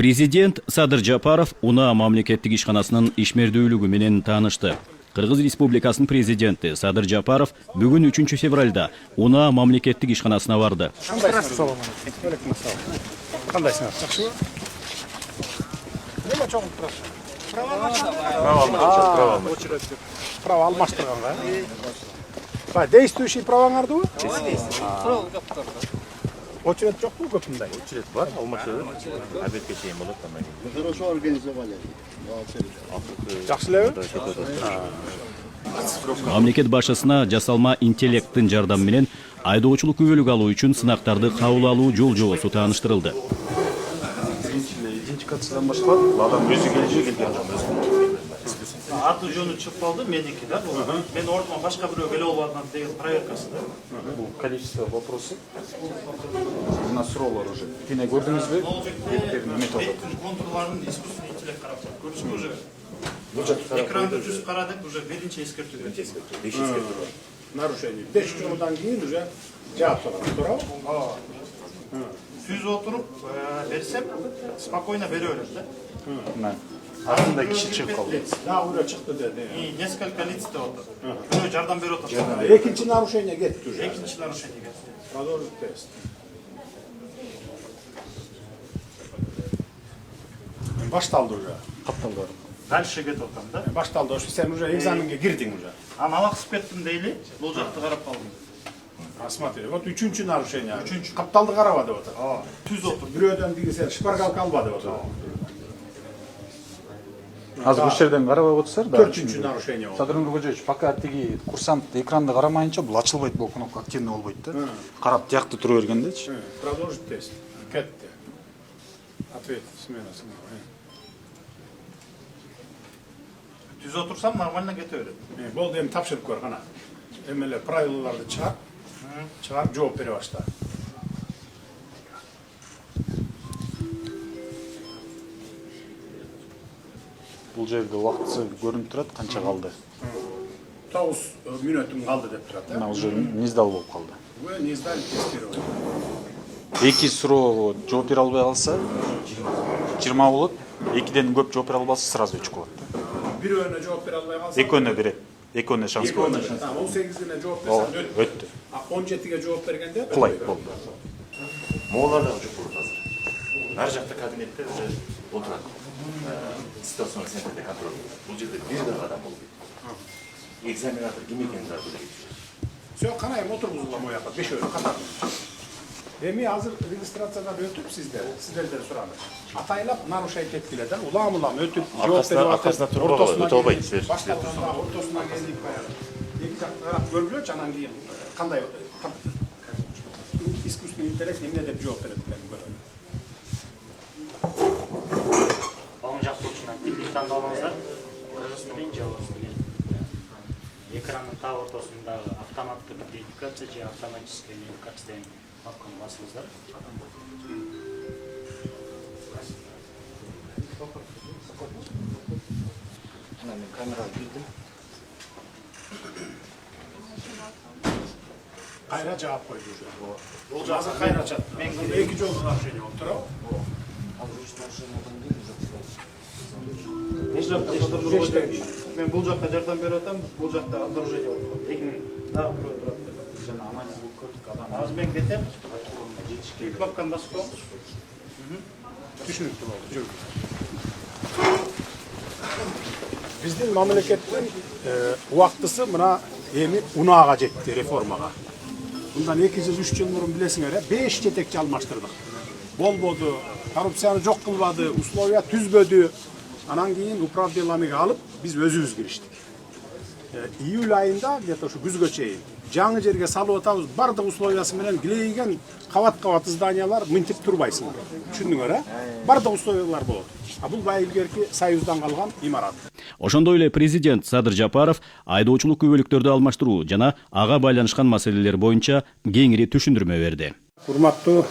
Президент Садыр Жапаров УНА мамлекеттик ишканасынын ишмердүүлүгү менен таанышты. Кыргыз Республикасынын президенти Садыр Жапаров бүгүн 3 февралда УНА мамлекеттик ишканасына барды. Права алмаштырганга. Действующий праваңарды? Очеред жокпу көпүндай? Очеред бар, алмашты. Обедке чейин болот анан кийин. Хорошо организовали. Жакшы элеби? Мамлекет башчысына жасалма интеллекттин жардамы менен айдоочулук күбөлүк алуу үчүн сынактарды кабыл алуу жол жобосу тааныштырылды. Идентификациядан башталат, адам өзү келген жок. Аты жөнү чыгып калды, меники да. Мен ордума башка бирөө келе албадым деген проверкасы да. Бул количество вопросов. У нас суроолор уже. Тине көрдүңүзбү? Беттин контурларын искусственный интеллект карап турат. Көрдүңүзбү уже? Экранды жүз кара деп уже биринчи эскертүү берди. Нарушение. 5 жылдан кийин уже жаап турат. Туурабы? Түз отуруп берсем, спокойно бере берет да. Артында киши чыгып калды. Да, уже чыкты деди. И несколько лиц деп атат. Бирөө жардам берип атат. Экинчи нарушение кетти уже. Экинчи нарушение кетти. Продолжить тест. Башталды уже. Капталды. Дальше кетип атам да. Башталды. Сен уже экзаменге кирдиң уже. Намаксып кеттим дейли, бул жакты карап калдым. Смотри, вот үчүнчү нарушение. Үчүнчү капталды караба деп атат. Түз отуруп. Бирөөдөн бири сен шпаргалка алба деп атат. Азыр бул жерден карабай отурсар да. 4-чү нарушение болду. Садыр Нуркожоевич, пока тиги курсант экранды карамайынча бул ачылбайт, бул кнопка активный болбойт да. Карап тиякты тура бергендечи. Продолжить тест. Кетти. Ответ смена. Түз отурсам нормально кете берет. Болду, эми тапшырып көр кана. Эмеле правилаларды чыгар. Чыгарып жооп бере башла. Бул жерде убактысы көрүнүп турат, канча калды. 9 мүнөтүм калды деп турат. Мына бул жер низдал болуп калды. Не сдали тестировать. Эки суроого жооп бере албай калса 20 болот. Экиден көп жооп бере албаса сразу 3 болот. Бирөөнө жооп бере албай калса Экөөнө берет. Экөөнө шанс болот. 18-ине жооп берсең Өттү. 17-ге жооп бергенде Кулай болду. Моолар да жок болот азыр. Ар жакта кабинетте уже отурат. Ситуационный центрде контроль. Бул жерде бир да адам болбойт. Экзаменатор ким экенин да билбейт. Все, канайым отургузулам ояка, бешөөнү катар. Эми азыр регистрациядан өтүп сиздерден сурады. Атайлап нарушать эткиле да, улам өтүп жооп берип Аркасына туруп албайт, өтө албайт. Башталганда ортосуна келдик баягы. Эки жакты карап көргүлөчү, анан кийин кандай искусственный интеллект эмне деп жооп берет экен көрөлү. Оң жақ бұрышынан типтік таңдалыңыздар. Қырғыз тілін же орыс тілін. Экранның тақ ортасындағы автоматтық идентификация же автоматическая идентификация деген кнопканы басыңыздар. Мен камераға кирдим. Кайра жаап койду уже. Бул жаза кайра чат. Мен эки жолу нарушение болуп турабы? Мен бул жакка жардам берип атам, бул жакта обнаружение болуп калды. Дагы бирөө турат. Жана амандуулук көрдүк адам. Азыр мен кетем. Кнопканы басып коюңуз. Түшүнүктүү болду. Жүргү. Биздин мамлекеттин убактысы мына эми УНАга жетти, реформага. Мындан 2 жыл 3 жыл мурун билесиңер, 5 жетекчи алмаштырдык. Болбоду, коррупцияны жок кылбады, условия түзбөдү. Анан кийин управ деломиге алып, биз өзүбүз кириштик. Июль айында, где-то ушу күзгө чейин, жаңы жерге салып атабыз, бардык условиясы менен килейген кабат-кабат зданиялар мынтип турбайсың. Түшүндүңөр, бардык условиялар болот. А бул бай илгерки Союздан калган имарат. Ошондой эле президент Садыр Жапаров айдоочулук күбөлүктөрдү алмаштыруу жана ага байланышкан маселелер боюнча кеңири түшүндүрмө берди. Урматтуу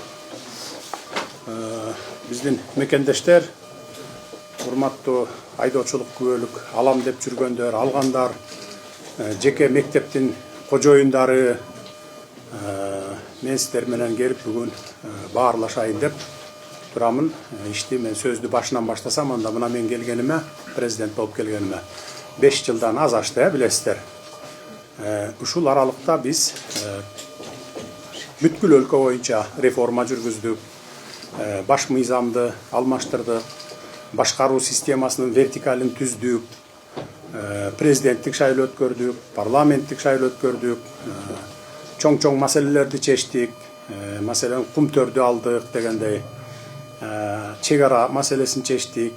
биздин мекендештер, урматтуу айдоочулук күбөлүк алам деп жүргөндөр, алгандар, жеке мектептин кожоюндары, мен сиздер менен келип бүгүн баарлашайын деп турамын. Ишти мен сөздү башынан баштасам, анда мына мен келгениме, президент болуп келгениме 5 жылдан аз ашты, билесиздер. Ушул аралыкта биз бүткүл өлкө боюнча реформа жүргүздүк. Баш мыйзамды алмаштырдык, башкаруу системасынын вертикалин түздүк, президенттик шайлоо өткөрдүк, парламенттик шайлоо өткөрдүк, чоң маселелерди чечтик, маселен кумтөрдү алдык дегендей, чек ара маселесин чечтик,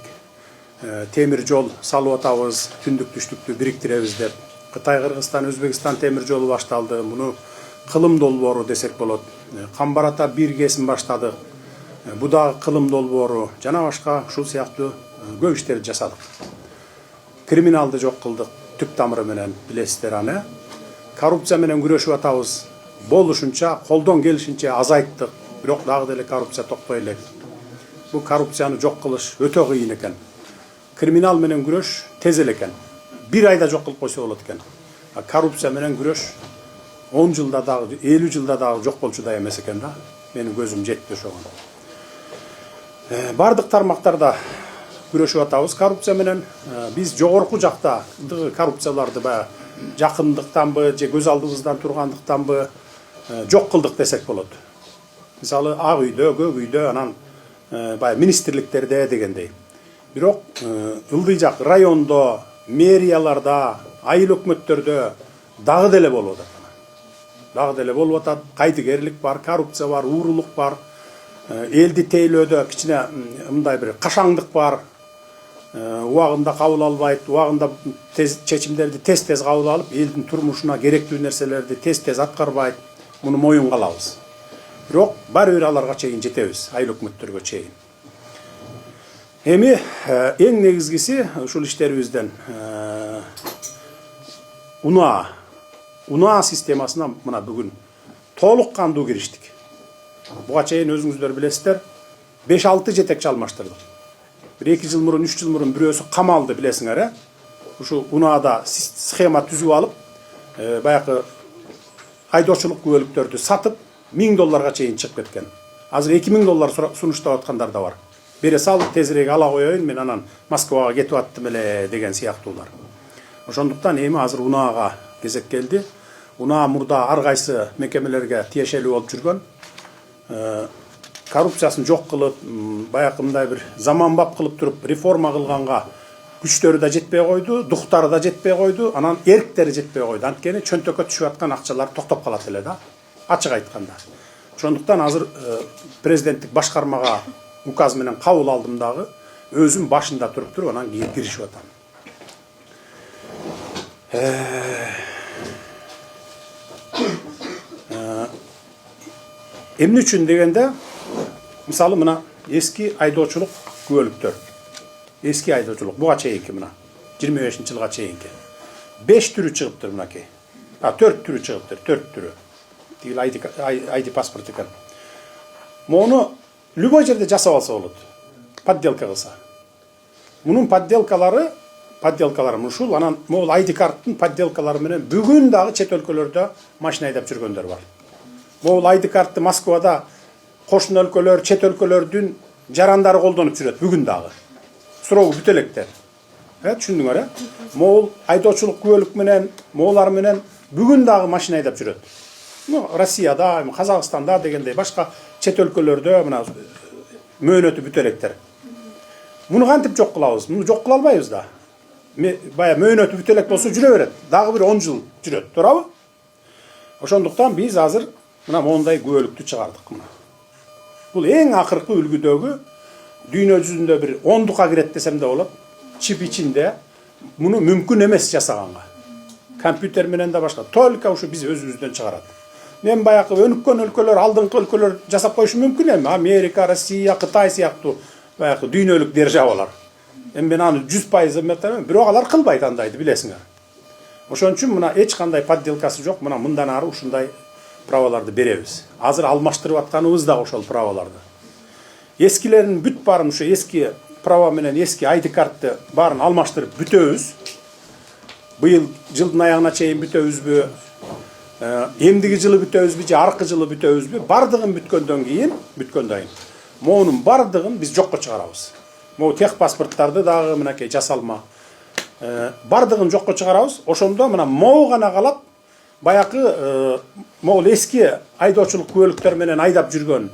темир жол салып атабыз, түндүк түштүктү бириктиребиз деп. Кытай, Кыргызстан, Өзбекстан темир жолу башталды. Муну кылым долбоору десек болот. Камбарата бир кесим баштадык. Бу дагы кылым долбоору жана башка ушул сыяктуу көп иштерди жасадык. Криминалды жок кылдык түп тамыры менен, билесиздер аны. Коррупция менен күрөшүп атабыз. Болушунча, колдон келишинче азайттык. Бирок дагы деле коррупция токтой элек. Бу коррупцияны жок кылыш өтө кыйын экен. Криминал менен күрөш тез эле экен. Bir ayda жок кылып койсо болот экен. Коррупция менен күрөш 10 жылда дагы, 50 жылда дагы жок болчудай эмес экен да. Менин көзүм жетти ошого. Бардык тармактарда күрөшүп атабыз коррупция менен. Биз жогорку жактагы коррупцияларды баягы жакындыктанбы, же көз алдыбыздан тургандыктанбы жок кылдык десек болот. Мисалы Ак үйдө, Көк үйдө, анан баягы министрликтерде дегендей. Бирок ылдый жак райондо, мэрияларда, айыл өкмөттөрдө дагы деле болуп атат. Дагы деле болуп атат. Кайдыгерлик бар, коррупция бар, уурулук бар. Элди тейлөөдө кичине мындай бир кашаңдык бар. Убагында кабыл албайт, убагында чечимдерди тез кабыл алып, элдин турмушуна керектүү нерселерди тез аткарбайт. Муну моюнга алабыз. Бирок баары бир аларга чейин жетебиз, айыл өкмөттөргө чейин. Эми эң негизгиси ушул иштерибизден унаа системасына мына бүгүн толук кандуу кириштик. Буга чейин өзүңүздөр билесиздер, 5-6 жетекчи алмаштырдык. 1-2 жыл мурун, 3 жыл мурун бирөөсү камалды, билесиңер, ушу унаада схема түзүп алып, баягы айдоочулук күбөлүктөрдү сатып, $1000 чейин чыгып кеткен. Азыр $2000 сунуштап аткандар да бар. Бере сал, тезирээк ала коеюн, мен анан Москвага кетип аттым эле деген сыяктуулар. Ошондуктан эми азыр унаага кезек келди. Унаа мурда ар кайсы мекемелерге тиешелүү болуп жүргөн. Коррупциясын жок кылып, баягы мындай бир заманбап кылып туруп реформа кылганга күчтөрү да жетпей койду, дуктары да жетпей койду, анан эрктери жетпей койду. Анткени чөнтөккө түшүп аткан акчалар токтоп калат эле да, ачык айтканда. Ошондуктан азыр президенттик башкармага указ менен кабыл алдым дагы, өзүм башында туруп анан киришип атам. Эмне үчүн дегенде, мисалы мына эски айдоочулук күбөлүктөр. Эски айдоочулук буга чейинки мына 25-жылга чейинки 5 түрү чыгыптыр мынакей. 4 түрү чыгыптыр, 4 түрү. Тигил ID паспорт экен. Мону любой жерде жасап алса болот. Подделка кылса. Мунун подделкалары ушул, анан могул ID карттын подделкалары менен бүгүн дагы чет өлкөлөрдө машина айдап жүргөндөр бар. Могул ID картты Москвада кошун өлкөлөр, чет өлкөлөрдүн жарандары колдонуп жүрөт бүгүн дагы. Суроо бүтө электер. Түшүндүңөр, могул айдоочулук күбөлүк менен, моулар менен бүгүн дагы машина айдап жүрөт. Россияда, Казакстанда дегендей башка чет өлкөлөрдө мына мөөнөтү бүтө электер. Муну кантип жок кылабыз? Муну жок кыла албайбыз да. Бая мөөнөтү бүтө элек болсо жүрө берет. Дагы бир 10 жыл жүрөт, туурабы? Ошондуктан биз азыр мына мондай күбөлүктү чыгардык мына. Бул эң акыркы үлгүдөгү дүйнө жүзүндө бир 10-дукка кирет десем да болот. Чип ичинде муну мүмкүн эмес жасаганга. Компьютер менен да башка. Только ушу биз өзүбүздөн чыгарат. Мен баягы өнүккөн өлкөлөр, алдыңкы өлкөлөр жасап коюшу мүмкүн эми. Америка, Россия, Кытай сыяктуу баягы дүйнөлүк державалар. Эми мен аны 100% эметемин, бирок алар кылбайт андайды, билесиңер. Ошон үчүн мына эч кандай подделкасы жок. Мына мындан ары ушундай праваларды беребиз. Азыр алмаштырып атканыбыз да ошол праваларды. Эскилерин бүт баарын ушу эски права менен эски ID картты баарын алмаштырып бүтөбүз. Быйыл жылдын аягына чейин бүтөбүзбү? Эмдиги жылы бүтөбүзбү же аркы жылы бүтөбүзбү? Бардыгын бүткөндөн кийин Моунун бардыгын биз жокко чыгарабыз. Могу тех паспорттарды дагы мынакей жасалма. Бардыгын жокко чыгарабыз. Ошондо мына могу гана калат. Баякы могул эски айдоочулук күбөлүктөр менен айдап жүргөн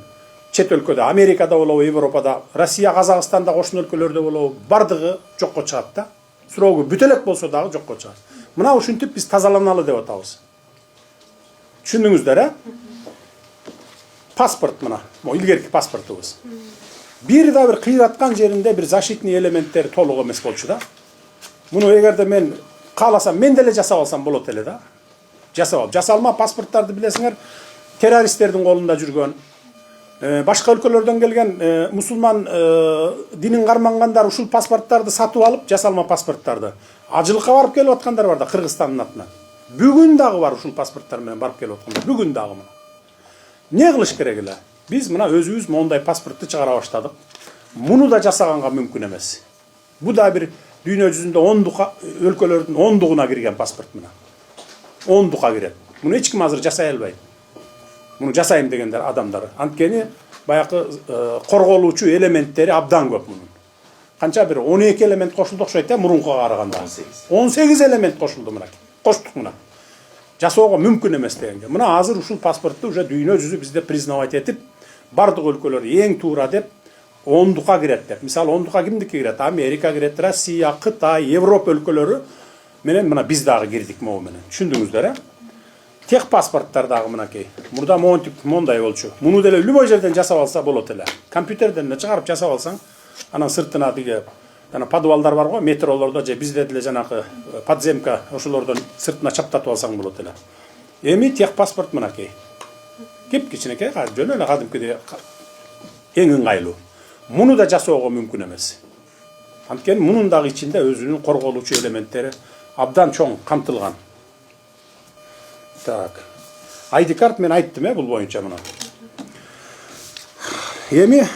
чет өлкөдө, Америкада болобу, Европада, Россия, Казакстанда, кошун өлкөлөрдө болобу, бардыгы жокко чыгат да. Срогу бүтө элек болсо дагы жокко чыгат. Мына ушинтип биз тазаланалы деп атабыз. Түшүндүңүздөр, Паспорт мына, илгерки паспортубуз. Бир да бир кыйраткан жеринде бир защитный элементтери толук эмес болчу да. Муну эгерде мен кааласам, мен деле жасап алсам болот эле да. Жасалма паспорттарды билесиңер, террористтердин колунда жүргөн, башка өлкөлөрдөн келген мусулман динин кармангандар ушул паспорттарды сатып алып, жасалма паспорттарды ажылыкка барып келип аткандар бар да, Кыргызстандын атынан. Бүгүн дагы бар ушул паспорттар менен барып келип аткандар. Бүгүн дагы мына. Не кылыш керек эле? Биз мына өзүбүз мондай паспортты чыгара баштадык. Муну да жасаганга мүмкүн эмес. Бу да бир дүйнө жүзүндө 10 өлкөлөрдүн 10-дугуна кирген паспорт мына. 10-дуга кирет. Муну эч ким азыр жасай албайт. Муну жасайм дегендер адамдар. Анткени баякы корголуучу элементтери абдан көп мунун. Канча бир 12 элемент кошулду окшойт да мурункуга караганда. 18 элемент кошулду мына. Коштук мына. Жасоого мүмкүн эмес дегенге. Мына азыр ушул паспортту уже дүйнө жүзү бизде признавать этип, бардык өлкөлөр эң туура деп 10-дуга кирет деп. Мисалы 10-дуга кимдики кирет? Америка кирет, Россия, Кытай, Европа өлкөлөрү менен мына биз дагы кирдик могу менен. Түшүндүңүздөр, Тех паспорттар дагы мынакей. Мурда монтип мондай болчу. Муну деле любой жерден жасап алса болот эле. Компьютерден эле чыгарып жасап алсаң, анан сыртына диге подвалдар бар го, метролордо же бизде деле жанакы подземка ошолордон сыртына чаптатып алсаң болот эле. Эми тех паспорт мынакей. Кеп-кичинекей, жөн эле кадимкидей эң ыңгайлуу. Муну да жасоого мүмкүн эмес. Анткени мунун дагы ичинде өзүнүн корголуучу элементтери абдан чоң камтылган. Так. ID карт мен айттым, бул боюнча мына. Эми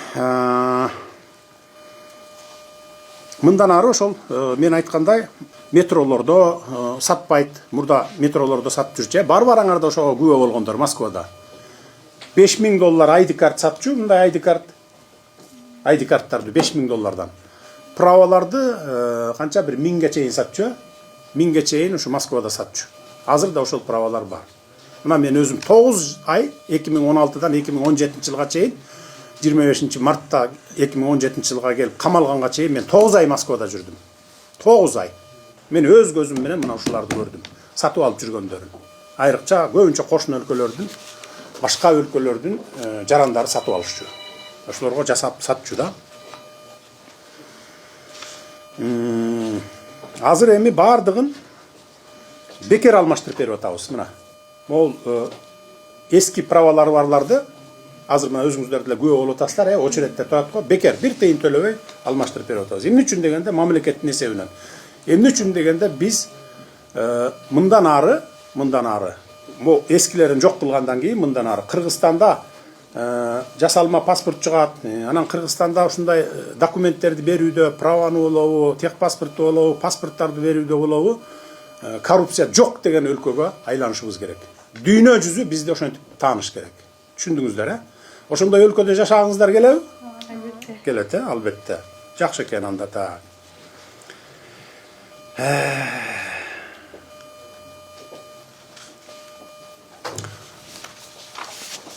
мындан ары ошол мен айткандай метролордо сатпайт. Мурда метролордо сатып жүрчү. Бар-бараңар да ошого күбө болгондор Москвада. $5000 ID карт сатчу, мындай ID карт. ID карттарды $5000. Праваларды канча бир 1000ге чейин сатчу. 1000ге чейин ушу Москвада сатчу. Азыр да ошол правалар бар. Мына мен өзүм 9 ай 2016дан 2017 жылга чейин 25 мартта 2017 жылга келип камалганга чейин мен 9 ай Москвада жүрдүм. 9 ай. Мен өз көзүм менен мына ушуларды көрдүм. Сатып алып жүргөндөрүн. Айрыкча көбүнчө кошун өлкөлөрдүн, башка өлкөлөрдүн жарандары сатып алышчу. Ошолорго жасап сатчу да. Азыр эми бардыгын бекер алмаштырып берип атабыз мына. Могул эски правалары барларды азыр мына өзүңүздөр деле күбө болуп атасыздар, очередте турат го, бекер бир тыйын төлөбөй алмаштырып берип атабыз. Эмне үчүн дегенде мамлекеттин эсебинен. Эмне үчүн дегенде биз мындан ары могу эскилерин жок кылгандан кийин мындан ары Кыргызстанда жасалма паспорт чыгат. Анан Кыргызстанда ушундай документтерди берүүдө, праваны болобу, тех паспортту болобу, паспорттарды берүүдө болобу, коррупция жок деген өлкөгө айланышыбыз керек. Дүйнө жүзү бизде ошентип тааныш керек. Түшүндүңүздөр, Ошондой өлкөдө жашагыңыздар келеби? Албетте. Келет, албетте. Жакшы экен анда та.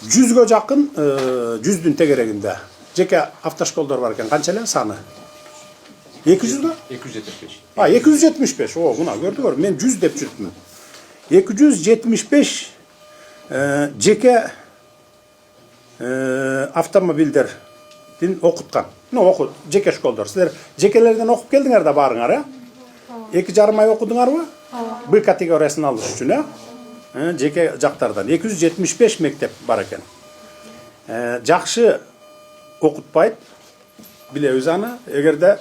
Жүзгө жакын, жүздүн тегерегинде жеке автошколдор бар экен. Канча эле саны? 200 да? 275. 275. О, мына көрдүңөр, мен 100 деп жүрдүм. 275 жеке автомобилдердин окуткан. Окут, жеке школдор. Силер жекелерден окуп келдиңер да барыңар, 2,5 ай окудуңарбы? Б категориясын алыш үчүн, жеке жактардан 275 мектеп бар экен. Жакшы окутпайт, билебиз аны. Эгерде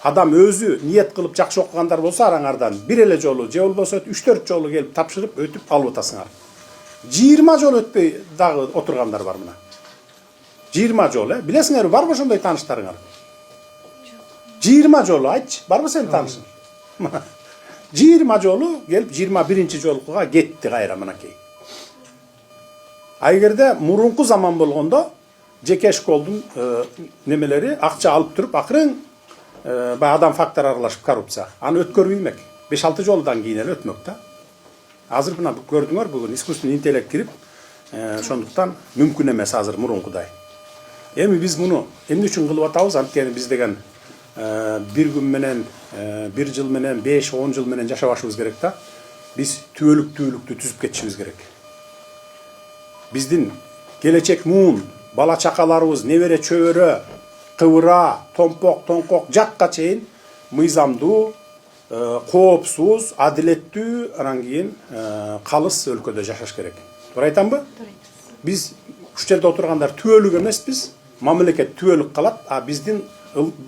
адам өзү ниет кылып жакшы окугандар болсо, араңардан бир эле жолу, же болбосо 3-4 жолу келип тапшырып өтүп алып атасыңар. 20 жол өтпөй дагы отургандар бар мына. 20 жол, билесиңерби, барбы ошондой тааныштарыңар? 20 жолу айтчы, барбы сен таанышың? 20 жолу келип 21 жолкуга кетти кайра мынакей. Эгерде мурунку заман болгондо жеке школдун немелери акча алып туруп акырын баягы адам фактор аралашып коррупция. Аны өткөрбөймек. 5-6 жолдан кийин эле өтмөк да. Азыр мына көрдүңөр бүгүн искусственный интеллект кирип, ошондуктан мүмкүн эмес азыр мурункудай. Эми биз муну эмне үчүн кылып атабыз? Анткени биз деген бир күн менен, бир жыл менен, 5-10 жыл менен жашабашыбыз керек да. Биз түбөлүктүү түзүп кетишибиз керек. Биздин келечек муун, бала чакаларыбыз, небере чөбөрө, кыбыра, томпок, тоңкок жакка чейин мыйзамдуу, коопсуз, адилеттүү, анан кийин калыс өлкөдө жашаш керек. Туура айтамбы? Биз ушул жерде отургандар түбөлүк эмеспиз, мамлекет түбөлүк калат, а биздин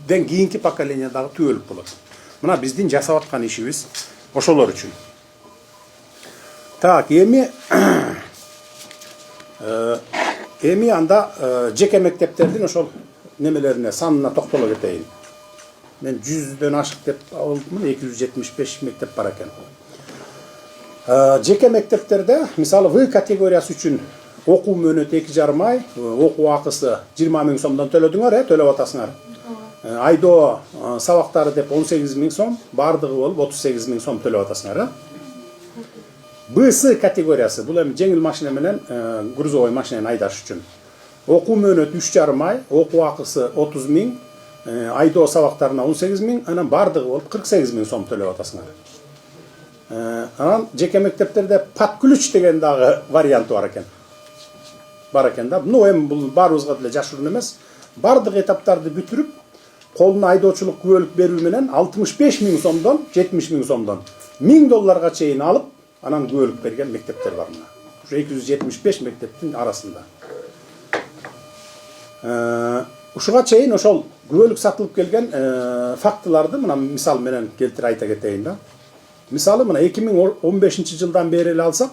ден кийинки поколение дагы түбөлүк болот. Мына биздин жасап аткан ишибиз ошолор үчүн. Так, эми анда жеке мектептердин ошол немелерине, санына токтоло кетейин. Мен 100дөн ашык деп алдым, 275 мектеп бар экен. Жеке мектептерде, мисалы В категориясы үчүн окуу мөөнөтү 2,5 ай, окуу акысы 20 000 сомдон төлөдүңөр, төлөп атасыңар. Айдоо сабактары деп 18 000 сом, бардыгы болуп 38 000 сом төлөп атасыңар. Б-С категориясы, бул эми жеңил машина менен грузовой машинаны айдаш үчүн. Окуу мөөнөтү 3,5 ай, окуу акысы 30 000, айдоо сабактарына 18 000, анан бардыгы болуп 48 000 сом төлөп атасыңар. Анан жеке мектептерде подключ деген дагы варианты бар экен. Да. Ну эми бул баарыбызга деле жашыруун эмес. Бардык этаптарды бүтүрүп, колуна айдоочулук күбөлүк берүү менен 65 000 сомдон, 70 000 сомдон $1000 чейин алып, анан күбөлүк берген мектептер бар мына. Ушу 275 мектептин арасында. Ушуга чейин ошол күбөлүк сатылып келген фактыларды мына мисал менен келтирип айта кетейин да. Мисалы мына 2015 жылдан бери эле алсак,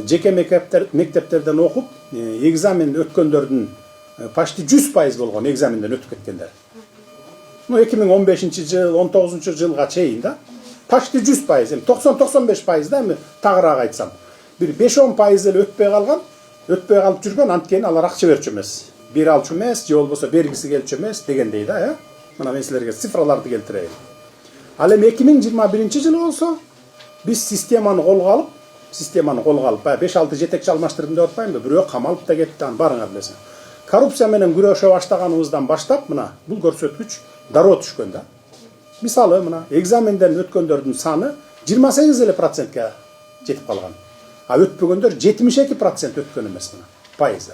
жеке мектептерден окуп, экзамен өткөндөрдүн почти 100% болгон экзаменден өтүп кеткендер. Ну 2015 жыл, 19 жылга чейин да, почти 100%, 90-95% да, эми тагыраак айтсам. Бир 5-10% эле өтпөй калган, өтпөй калып жүргөн, анткени алар акча берчү эмес. Бере алчу эмес, же болбосо бергиси келчү эмес дегендей да, Мына мен силерге цифраларды келтирейин. Ал эми 2021 жылы болсо, биз системаны колго алып, 5-6 жетекчи алмаштырдым деп атпаймынбы, бирөө камалып да кетти, барыңар билесиң. Коррупция менен күрөшө баштаганыбыздан баштап, мына бул көрсөткүч дароо түшкөн да. Мисалы мына экзаменден өткөндөрдүн саны 28% жетип калган. А өтпөгөндөр 72% өткөн эмес мына, пайызы.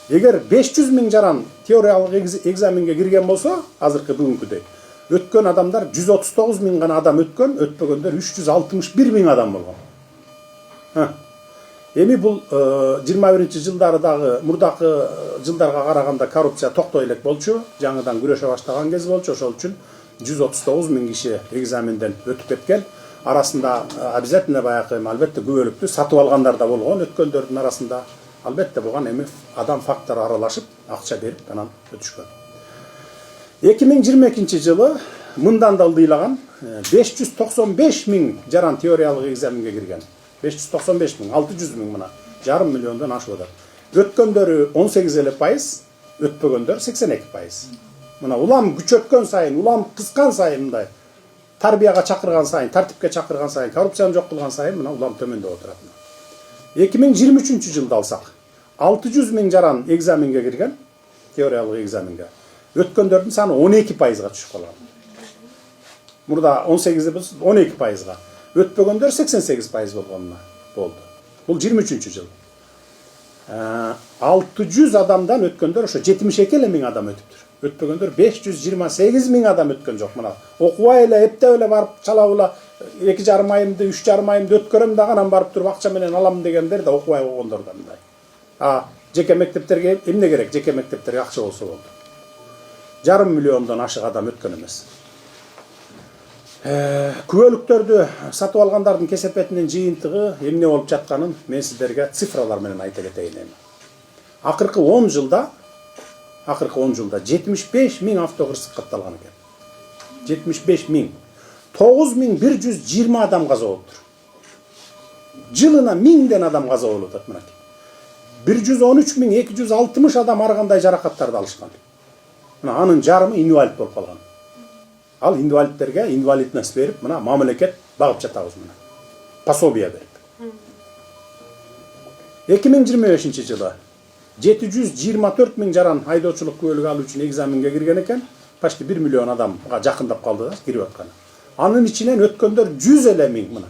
Эгер 500 000 жаран теориялык экзаменге кирген болсо, азыркы бүгүнкүдөй, өткөн адамдар 139 000 гана адам өткөн, өтпөгөндөр 361 000 адам болгон. Эми бул 21 жылдары дагы мурдакы жылдарга караганда коррупция токтой элек болчу, жаңыдан күрөшө баштаган кез болчу, ошол үчүн 139 000 киши экзаменден өтүп кеткен. Арасында обязательно баягы албетте күбөлүктү сатып алгандар да болгон, өткөндөрдүн арасында албетте болгон, эми адам фактору аралашып, акча берип анан өтүшкөн. 2022 жылы мындан да ылдыйлаган 595 000 жаран теориялык экзаменге кирген. 595 000, 600 000 мына, жарым миллиондон ашып атат. Өткөндөрү 18%, өтпөгөндөр 82%. Мына улам күчөткөн сайын, улам кыскан сайын мындай тарбияга чакырган сайын, тартипке чакырган сайын, коррупцияны жок кылган сайын мына улам төмөндөп отурат. 2023 жылда алсак, 600 000 жаран экзаменге кирген, теориялык экзаменге. Өткөндөрдүн саны 12%га түшүп калган. Мурда 18 болсо 12%га. Өтпөгөндөр 88% болгонуна болду. Бул 23 жыл. 600 адамдан өткөндөр ошо 72 000 адам өтүптүр. Өтпөгөндөр 528 000 адам өткөн жок. Мына окубай эле, эптеп эле барып чалабыла 2,5 айымды, 3,5 айымды өткөрөм дагы анан барып туруп акча менен алам дегендер да окубай болгондор да мындай. Жеке мектептерге эмне керек? Жеке мектептерге акча болсо болду. Жарым миллиондон ашык адам өткөн эмес. Күбөлүктөрдү сатып алгандардын кесепетинин жыйынтыгы эмне болуп жатканын мен сиздерге цифралар менен айта кетейин. Акыркы 10 жылда 75 000 автокырсык катталган экен. 75 000. 9120 адам каза болуптур. Жылына 1000ден адам каза болуп атат мына. 113.260 адам ар кандай жаракаттарды алышкан. Мына анын жарымы инвалид болуп калган. Ал инвалидтерге инвалидность берип, мына мамлекет багып жатабыз мына. Пособие берип. 2025 жылы 724 миң жаран айдоочулук күбөлүгү алуу үчүн экзаменге кирген экен. Почти 1 миллион адамга жакындап калды да кирип атканы. Анын ичинен өткөндөр 100 эле миң мына.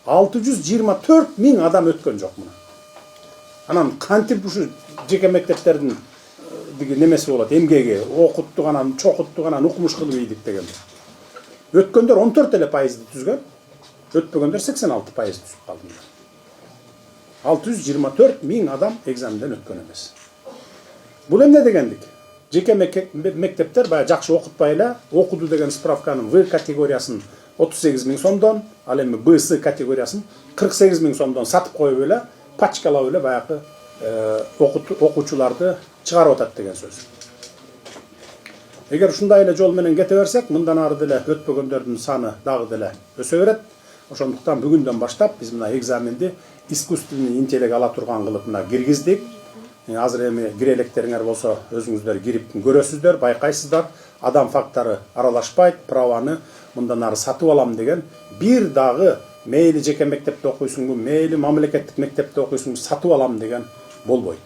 624 миң адам өткөн жок мына. Анан кантип ушу жеке мектептердин немеси болот, эмгеги, окуттук анан чокуттук анан укмуш кылып ийдик деген. Өткөндөр 14 эле пайызды түзгөн, өтпөгөндөр 86% түзүп калды. 624 миң адам экзаменден өткөн эмес. Бул эмне дегендик? Жеке мектептер баягы жакшы окутпай эле, окуду деген справканын В категориясын 38 миң сомдон, ал эми БС категориясын 48 миң сомдон сатып коюп эле, пачкалап эле баягы окуучуларды чыгарып атат деген сөз. Эгер ушундай эле жол менен кете берсек, мындан ары деле өтпөгөндөрдүн саны дагы деле өсө берет. Ошондуктан бүгүндөн баштап биз мына экзаменди искусственный интеллект ала турган кылып мына киргиздик. Азыр эми кире электериңер болсо өзүңүздөр кирип көрөсүздөр, байкайсыздар. Адам фактары аралашпайт, праваны мындан ары сатып алам деген бир дагы мейли жеке мектепте окуйсуңбу, мейли мамлекеттик мектепте окуйсуңбу, сатып алам деген болбойт.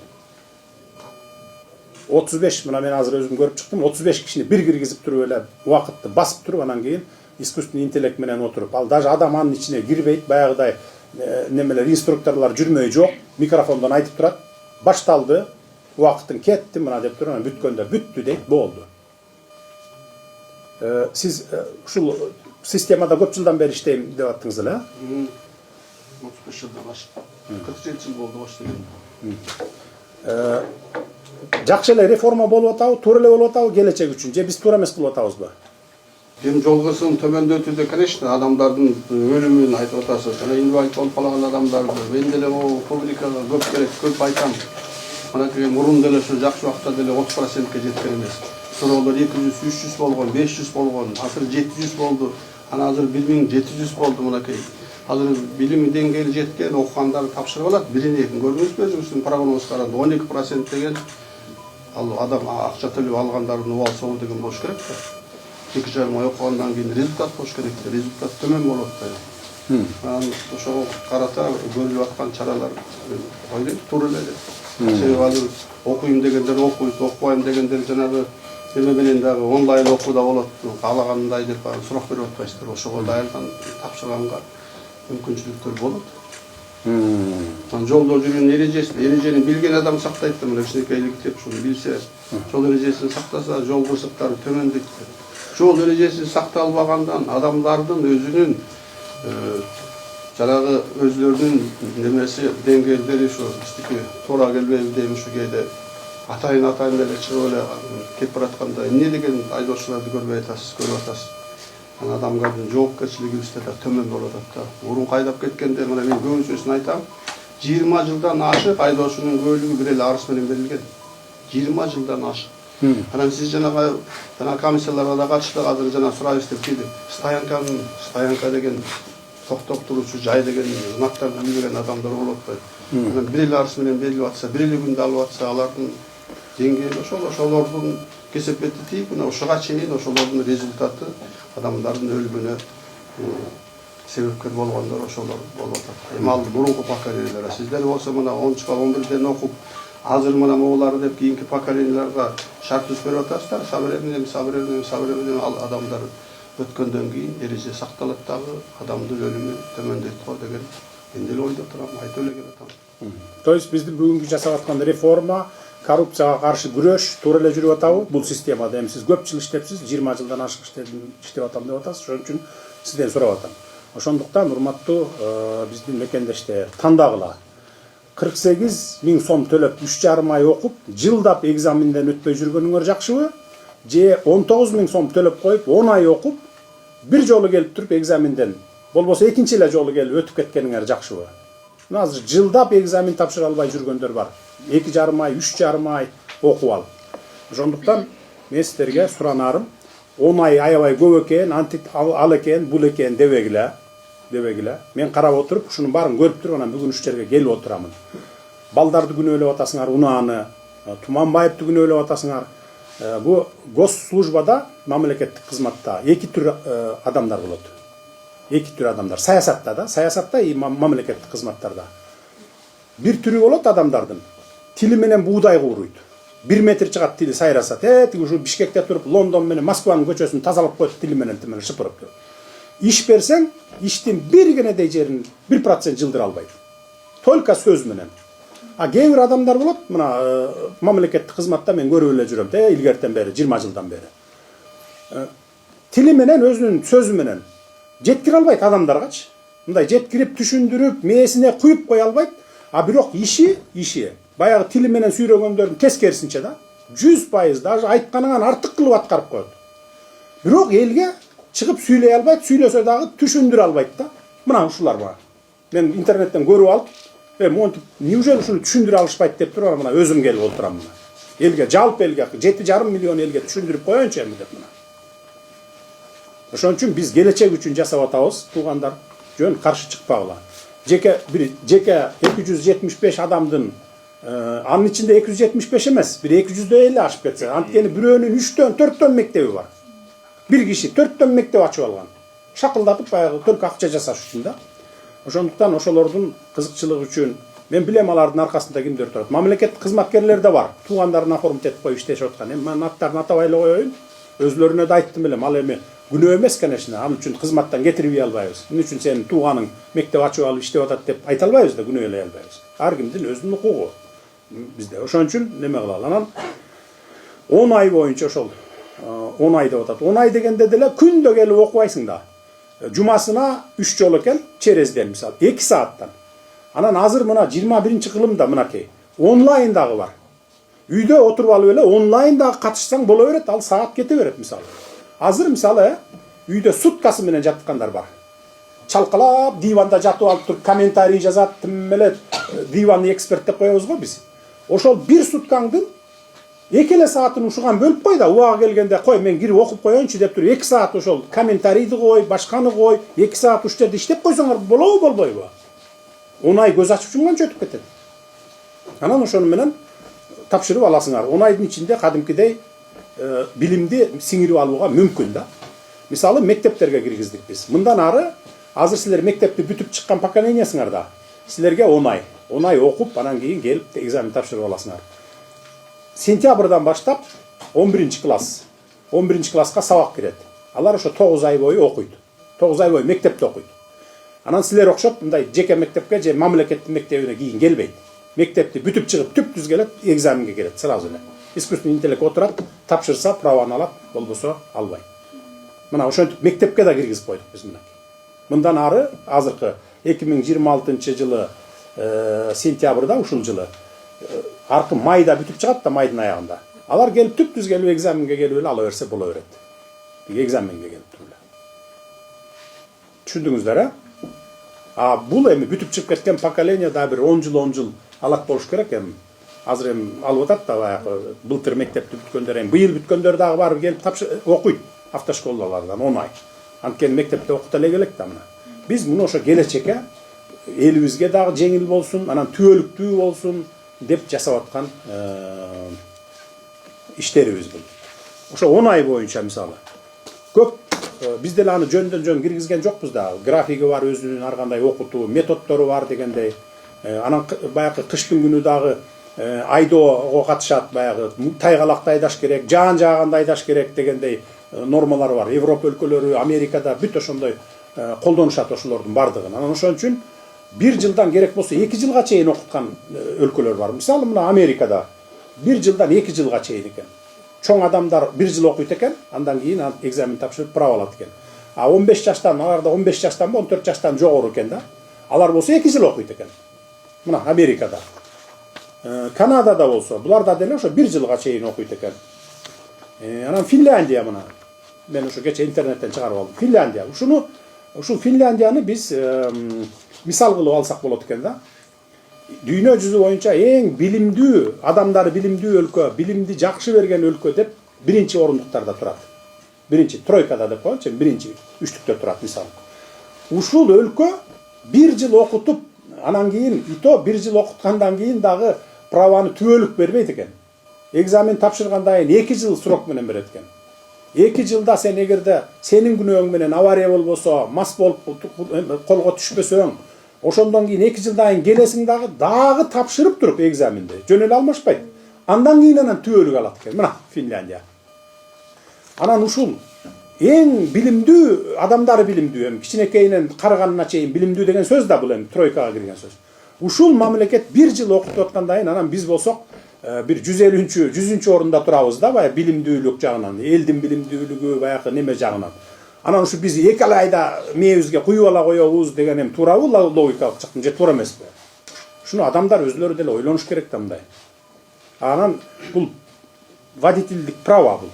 35 мына мен азыр өзүм көрүп чыктым, 35 кишини бир киргизип туруп эле убакытты басып туруп анан кийин искусственный интеллект менен отуруп, ал даже адам анын ичине кирбейт, баягыдай немелер инструкторлор жүрмөй жок, микрофондон айтып турат. Башталды, убакытың кетти мына деп туруп, анан бүткөндө бүттү дейт, болду. Сиз ушул системада көп жылдан бери иштейм деп аттыңыз эле, 35 жылдан ашык. 47 жыл болду баштаган. Жакшы эле реформа болуп атабы, туура эле болуп атабы келечек үчүн, же биз туура эмес кылып атабызбы? Дем жолгосун төмөндөтүүдө, конечно, адамдардын өлүмүн айтып атасыз. Жана инвалид болуп калган адамдарды мен деле могу публикага көп керек, көп айтам. Мынакей мурун деле ушу жакшы убакта деле 30%ке жеткен эмес. Суроолор 200-300 болгон, 500 болгон, азыр 700 болду. Анан азыр 1700 болду мынакей. Азыр билим деңгээли жеткен окугандар тапшырып алат. Бирин экин көрдүңүзбү өзүңүздүн прогноз карады. 12% деген ал адам акча төлөп алгандардын убал согу деген болуш керек да. 2,5 ай окугандан кийин результат болуш керек. Результат төмөн болот да. Анан ошого карата көрүлүп аткан чаралар ойлойм туура эле. Себеби азыр окуйм дегендер окуйт, окубайм дегендер жанагы эме менен дагы онлайн окууда болот. Каалагандай деп сурак берип атпайсыздар. Ошого даярдан тапшырганга мүмкүнчүлүктөр болот. Жолдо жүргөн эрежени билген адам сактайт да, мына кичинекейлик деп шуну билсе, жол эрежесин сактаса, жол кырсыктары төмөндөйт. Жол эрежеси сакталбагандан адамдардын өзүнүн жанагы өзлөрүнүн немеси деңгээлдери ушу биздики туура келбейби дейм, ушу кээде атайын эле чыгып эле кетип баратканда эмне деген айдоочуларды көрбөй атасыз, көрүп атасыз. Адамдардын жоопкерчилигибизде да төмөн болуп атат да. Урун кайдап кеткенде мына мен көбүнчөсүн айтам. 20 жылдан ашык айдоочунун көбөлүгү бир эле арыз менен берилген. 20 жылдан ашык. Анан сиз жанагы комиссияларга да катыштык, азыр жана сурайбыз деп келдик. Стоянка деген токтоп туруучу жай деген знактарды билбеген адамдар болуп атпайбы. Анан бир эле арыз менен берилип атса, бир эле күндө алып атса, алардын деңгээли ошолордун кесепети тийип, мына ушуга чейин ошолордун результаты адамдардын өлүмүнө себепкер болгондор ошолор болуп атат. Эми ал мурунку поколениялар. Сиздер болсо мына 10-чы 11-ден окуп, азыр мына могулары деп кийинки поколенияларга шарт түзүп берип атасыздар. Сабыр менен ал адамдар өткөндөн кийин эреже сакталат дагы, адамдын өлүмү төмөндөйт го деген мен деле ойдо турам, айтып эле келатам. То есть биздин бүгүнкү жасап аткан реформа, коррупцияга каршы күрөш туура эле жүрүп атабы? Бул системада эми сиз көп жыл иштепсиз, 20 жылдан ашык иштеп атам деп атасыз. Ошон үчүн сизден сурап атам. Ошондуктан урматтуу биздин мекендештер тандагыла. 48 миң сом төлөп 3,5 ай окуп, жылдап экзаменден өтпөй жүргөнүңөр жакшыбы? Же 19 миң сом төлөп коюп, 10 ай окуп, бир жолу келип туруп экзаменден, болбосо экинчи эле жолу келип өтүп кеткениңер жакшыбы? Мына азыр жылдап экзамен тапшыра албай жүргөндөр бар. 2,5 ай, 3,5 ай окуп алып. Ошондуктан мен сиздерге суранарым, 10 ай аябай көп экен, ал экен, бул экен дебегиле. Мен карап отуруп, ушунун баарын көрүп туруп, анан бүгүн ушул жерге келип отурамын. балдарды күнөөлөп атасыңар, унааны, Туманбаевты күнөөлөп атасыңар. Бу госслужбада, мамлекеттик кызматта эки түр адамдар болот. Эки түр адамдар. Саясатта и мамлекеттик кызматтарда. Бир түрү болот адамдардын. Тили менен буудай кууруйт. 1 метр чыгат тили сайраса, тиги ушу Бишкекте туруп, Лондон менен Москванын көчөсүн тазалап коет тили менен шыпырып. Иш берсең, иштин бир генедей жерин 1% жылдыра албайт. Только сөз менен. А кээ бир адамдар болот, мына мамлекеттик кызматта мен көрүп эле жүрөм, илгертен бери, 20 жылдан бери. Тили менен, өзүнүн сөзү менен жеткире албайт адамдаргачы. Мындай жеткирип, түшүндүрүп, мээсине куюп кое албайт. А бирок иши баягы тили менен сүйрөгөндөрдүн тескерисинче да, 100%, даже айтканыңан артык кылып аткарып коет. Бирок элге чыгып сүйлөй албайт, сүйлөсө дагы түшүндүрө албайт да. Мына ушулар бар. Мен интернеттен көрүп алып, монтип, неужели ушуну түшүндүрө алышпайт деп туруп, мына өзүм келип отурам мына. Элге, жалпы элге 7,5 миллион элге түшүндүрүп коеюнчу эми деп мына. Ошон үчүн биз келечек үчүн жасап атабыз, туугандар, жөн каршы чыкпагыла. Жеке 275 адамдын, анын ичинде 275 эмес, бир 250 ашып кетсе, анткени бирөөнүн 3төн 4төн мектеби бар. Бир киши 4төн мектеп ачып алган. Шакылдатып баягы только акча жасаш үчүн да. Ошондуктан ошолордун кызыкчылыгы үчүн мен билем алардын аркасында кимдер турат. Мамлекеттик кызматкерлер да бар. Туугандарын оформить этип коюп иштешип аткан. Эми мен аттарын атабай эле коеюн. Өзлөрүнө да айттым элем, ал эми күнөө эмес, конечно, ал үчүн кызматтан кетирбей албайбыз. Эмне үчүн сенин тууганың мектеп ачып алып иштеп атат деп айта албайбыз да, күнөөлөй албайбыз. Ар кимдин өзүнүн укугу бизде. Ошон үчүн неме кылалы. Анан 10 ай боюнча ошол 10 ай деп атат. 10 ай дегенде деле күндө келип окубайсың да. Жумасына 3 жолу экен, черезден мисалы 2 сааттан. Анан азыр мына 21 кылымда мынакей онлайн дагы бар. Үйдө отуруп алып эле онлайн дагы катышсаң боло берет, ал саат кете берет мисалы. Азыр мисалы үйдө суткасы менен жаткандар бар. Чалкалап диванда жатып алып туруп комментарий жазат, тим эле диванный эксперт деп коебуз го биз. Ошол бир суткаңдын 2 саатын ушуган бөлүп кой да, убагы келгенде кой мен кирип окуп коеюнчу деп туруп 2 саат ошол комментарийди кой, башканы кой, 2 саат ушул жерде иштеп койсоңор болобу болбойбу? 10 ай көз ачып жумганча өтүп кетет. Анан ошону менен тапшырып аласыңар. 10 айдын ичинде кадимкидей билимди сиңирип алууга мүмкүн да. Мисалы мектептерге киргиздик биз. Мындан ары азыр силер мектепти бүтүп чыккан поколениесиңар да. Силерге 10 ай. 10 ай окуп, анан кийин келип экзамен тапшырып аласыңар. Сентябрдан баштап 11 класс. 11 класска сабак кирет. Алар ошо 9 ай бою окуйт. 9 ай бою мектепте окуйт. Анан силер окшоп мындай жеке мектепке же мамлекеттик мектебине кийин келбейт. Мектепти бүтүп чыгып түп-түз келет, экзаменге келет сразу эле. Искусственный интеллект отурат, тапшырса праваны алат, болбосо албайт. Мына ошентип мектепке да киргизип койдук биз мына. Мындан ары азыркы 2026-жылы сентябрда ушул жылы аркы майда бүтүп чыгат да, майдын аягында. Алар келип түп-түз келип экзаменге келип эле ала берсе боло берет. Экзаменге келип туруп эле. Түшүндүңүздөр, а бул эми бүтүп чыгып кеткен поколение да бир 10 жыл алат болуш керек эми. Азыр эми алып атат да баягы былтыр мектепти бүткөндөр, эми быйыл бүткөндөр дагы барып келип окуйт автошколалардан 10 ай. Анткени мектепте окута эле келек да мына. Биз муну ошо келечекке элибизге дагы жеңил болсун, анан түбөлүктүү болсун деп жасап аткан иштерибиз бул. Ошо 10 ай боюнча мисалы көп биз деле аны жөндөн киргизген жокпуз да. Графиги бар, өзүнүн ар кандай окутуу методдору бар дегендей. Анан баягы кыштын күнү дагы айдоого катышат, баягы тайгалакты айдаш керек, жаан жааганда айдаш керек дегендей нормалар бар. Европа өлкөлөрү, Америкада бүт ошондой колдонушат ошолордун бардыгын. Анан ошон үчүн 1 жылдан керек болсо 2 жылга чейин окуткан өлкөлөр бар. Мисалы мына Америкада 1 жылдан 2 жылга чейин экен. Чоң адамдар 1 жыл окуйт экен, андан кийин экзамен тапшырып права алат экен. А 15 жаштан, аларда 15 жаштан 14 жаштан жогору экен да. Алар болсо 2 жыл окуйт экен. Мына Америкада. Канадада болсо, буларда деле ошо 1 жылга чейин окуйт экен. Анан Финляндия мына. Мен ошо кече интернеттен чыгарып алдым. Финляндия. Ушул Финляндияны биз мисал кылып алсак болот экен да. Дүйнө жүзү боюнча эң билимдүү, адамдары билимдүү өлкө, билимди жакшы берген өлкө деп 1-орундуктарда турат. 1-тройкада деп коелучу, 1-үчтүктө турат мисалы. Ушул өлкө 1 жыл окутуп Анан кийин и то 1 жыл окуткандан кийин дагы праваны түбөлүк бербейт экен. Экзамен тапшыргандан кийин 2 жыл срок менен берет экен. 2 жылда сен эгерде сенин күнөөң менен авария болбосо, мас болуп колго түшпөсөң, ошондон кийин 2 жылдан кийин келесиң дагы тапшырып туруп экзаменди жөн эле алмашпайт. Андан кийин анан түбөлүк алат экен. Мына Финляндия. Анан ушул эң билимдүү адамдары билимдүү, эми кичинекейинен карыганына чейин билимдүү деген сөз да бул эми тройкага кирген сөз. Ушул мамлекет 1 жыл окутуп аткандан кийин анан биз болсок бир 150-100 орунда турабыз да, баягы билимдүүлүк жагынан, элдин билимдүүлүгү баягы неме жагынан. Анан ушу биз 2 айда мээбизге куюп ала коебуз деген эми туурабы логикалык жактан же туура эмеспи? Шуну адамдар өзлөрү деле ойлонуш керек да мындай. Анан бул водительдик право бул.